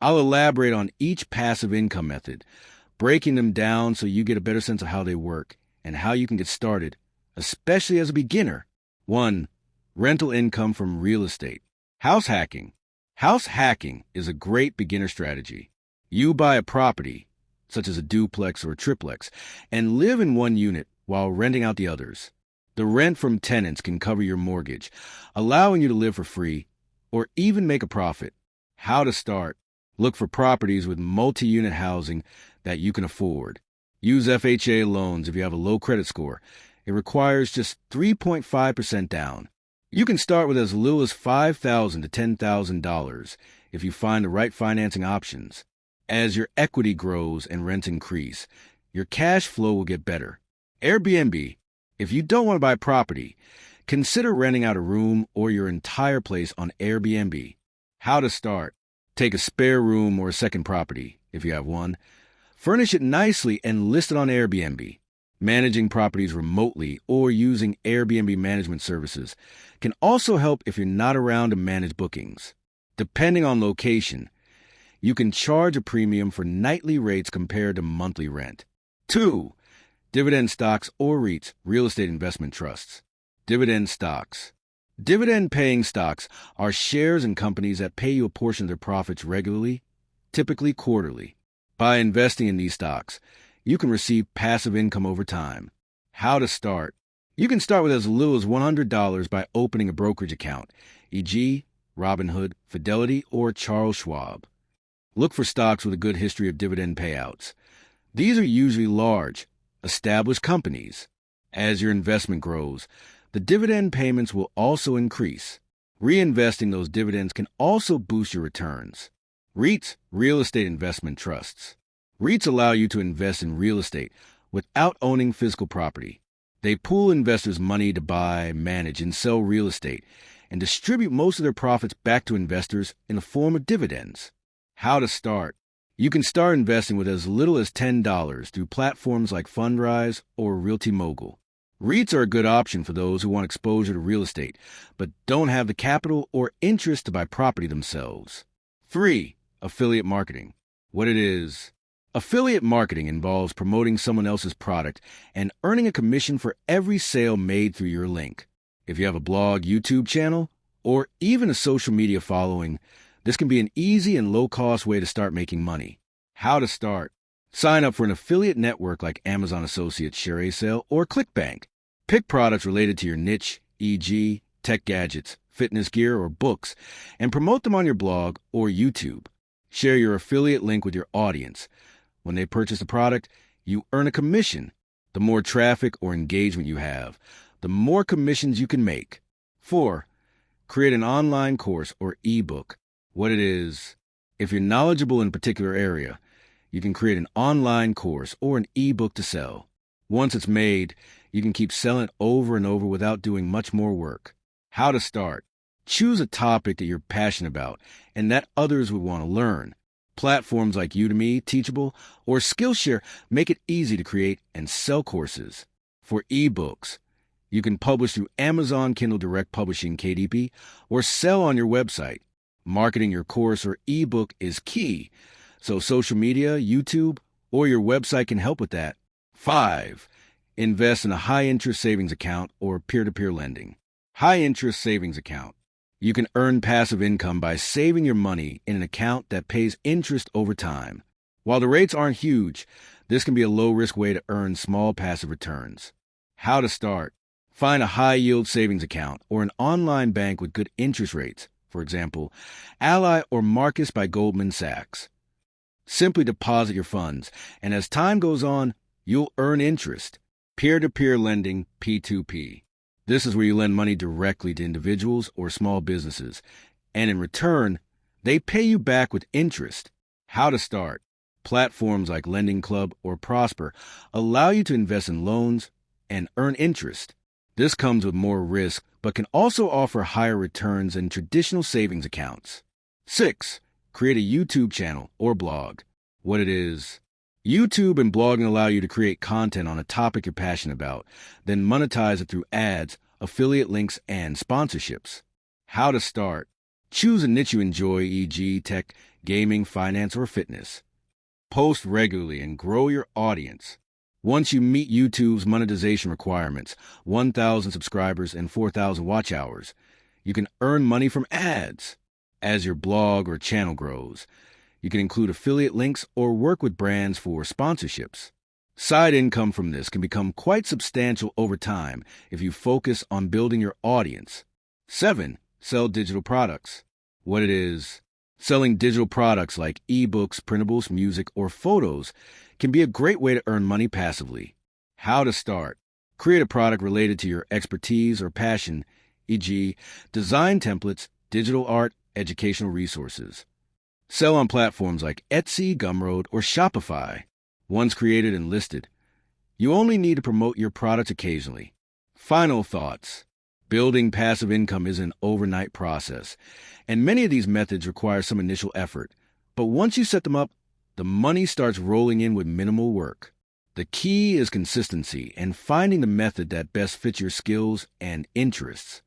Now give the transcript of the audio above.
I'll elaborate on each passive income method, breaking them down so you get a better sense of how they work and how you can get started, especially as a beginner. 1. Rental income from real estate. House hacking. House hacking is a great beginner strategy. You buy a property, such as a duplex or a triplex, and live in one unit while renting out the others. The rent from tenants can cover your mortgage, allowing you to live for free or even make a profit. How to start. Look for properties with multi-unit housing that you can afford. Use FHA loans if you have a low credit score. It requires just 3.5% down. You can start with as little as $5,000 to $10,000 if you find the right financing options. As your equity grows and rents increase, your cash flow will get better. Airbnb. If you don't want to buy property, consider renting out a room or your entire place on Airbnb. How to start. Take a spare room or a second property, if you have one. Furnish it nicely and list it on Airbnb. Managing properties remotely or using Airbnb management services can also help if you're not around to manage bookings. Depending on location, you can charge a premium for nightly rates compared to monthly rent. 2. Dividend stocks or REITs, real estate investment trusts. Dividend stocks. Dividend-paying stocks are shares in companies that pay you a portion of their profits regularly, typically quarterly. By investing in these stocks, you can receive passive income over time. How to start. You can start with as little as $100 by opening a brokerage account, e.g., Robinhood, Fidelity, or Charles Schwab. Look for stocks with a good history of dividend payouts. These are usually large, established companies. As your investment grows, the dividend payments will also increase. Reinvesting those dividends can also boost your returns. REITs, real estate investment trusts. REITs allow you to invest in real estate without owning physical property. They pool investors' money to buy, manage, and sell real estate and distribute most of their profits back to investors in the form of dividends. How to start. You can start investing with as little as $10 through platforms like Fundrise or Realty Mogul. REITs are a good option for those who want exposure to real estate, but don't have the capital or interest to buy property themselves. 3. Affiliate marketing. What it is. Affiliate marketing involves promoting someone else's product and earning a commission for every sale made through your link. If you have a blog, YouTube channel, or even a social media following, this can be an easy and low-cost way to start making money. How to start. Sign up for an affiliate network like Amazon Associates Share A Sale or ClickBank. Pick products related to your niche, e.g., tech gadgets, fitness gear, or books, and promote them on your blog or YouTube. Share your affiliate link with your audience. When they purchase a product, you earn a commission. The more traffic or engagement you have, the more commissions you can make. 4. Create an online course or ebook. What it is. If you're knowledgeable in a particular area, you can create an online course or an ebook to sell. Once it's made, you can keep selling it over and over without doing much more work. How to start. Choose a topic that you're passionate about and that others would want to learn. Platforms like Udemy, Teachable, or Skillshare make it easy to create and sell courses. For ebooks, you can publish through Amazon Kindle Direct Publishing KDP or sell on your website. Marketing your course or ebook is key, so social media, YouTube, or your website can help with that. 5. Invest in a high-interest savings account or peer-to-peer lending. High-interest savings account. You can earn passive income by saving your money in an account that pays interest over time. While the rates aren't huge, this can be a low-risk way to earn small passive returns. How to start. Find a high-yield savings account or an online bank with good interest rates, for example, Ally or Marcus by Goldman Sachs. Simply deposit your funds, and as time goes on, you'll earn interest. Peer-to-peer lending, P2P. This is where you lend money directly to individuals or small businesses, and in return, they pay you back with interest. How to start. Platforms like Lending Club or Prosper allow you to invest in loans and earn interest. This comes with more risk, but can also offer higher returns than traditional savings accounts. 6. Create a YouTube channel or blog. What it is. YouTube and blogging allow you to create content on a topic you're passionate about, then monetize it through ads, affiliate links, and sponsorships. How to start. Choose a niche you enjoy, e.g., tech, gaming, finance, or fitness. Post regularly and grow your audience. Once you meet YouTube's monetization requirements, 1,000 subscribers and 4,000 watch hours, you can earn money from ads. As your blog or channel grows, you can include affiliate links or work with brands for sponsorships. Side income from this can become quite substantial over time if you focus on building your audience. 7. Sell digital products. What it is. Selling digital products like ebooks, printables, music, or photos can be a great way to earn money passively. How to start. Create a product related to your expertise or passion, e.g., design templates, digital art, educational resources. Sell on platforms like Etsy, Gumroad, or Shopify. Once created and listed, you only need to promote your product occasionally. Final thoughts. Building passive income is an overnight process, and many of these methods require some initial effort. But once you set them up, the money starts rolling in with minimal work. The key is consistency and finding the method that best fits your skills and interests.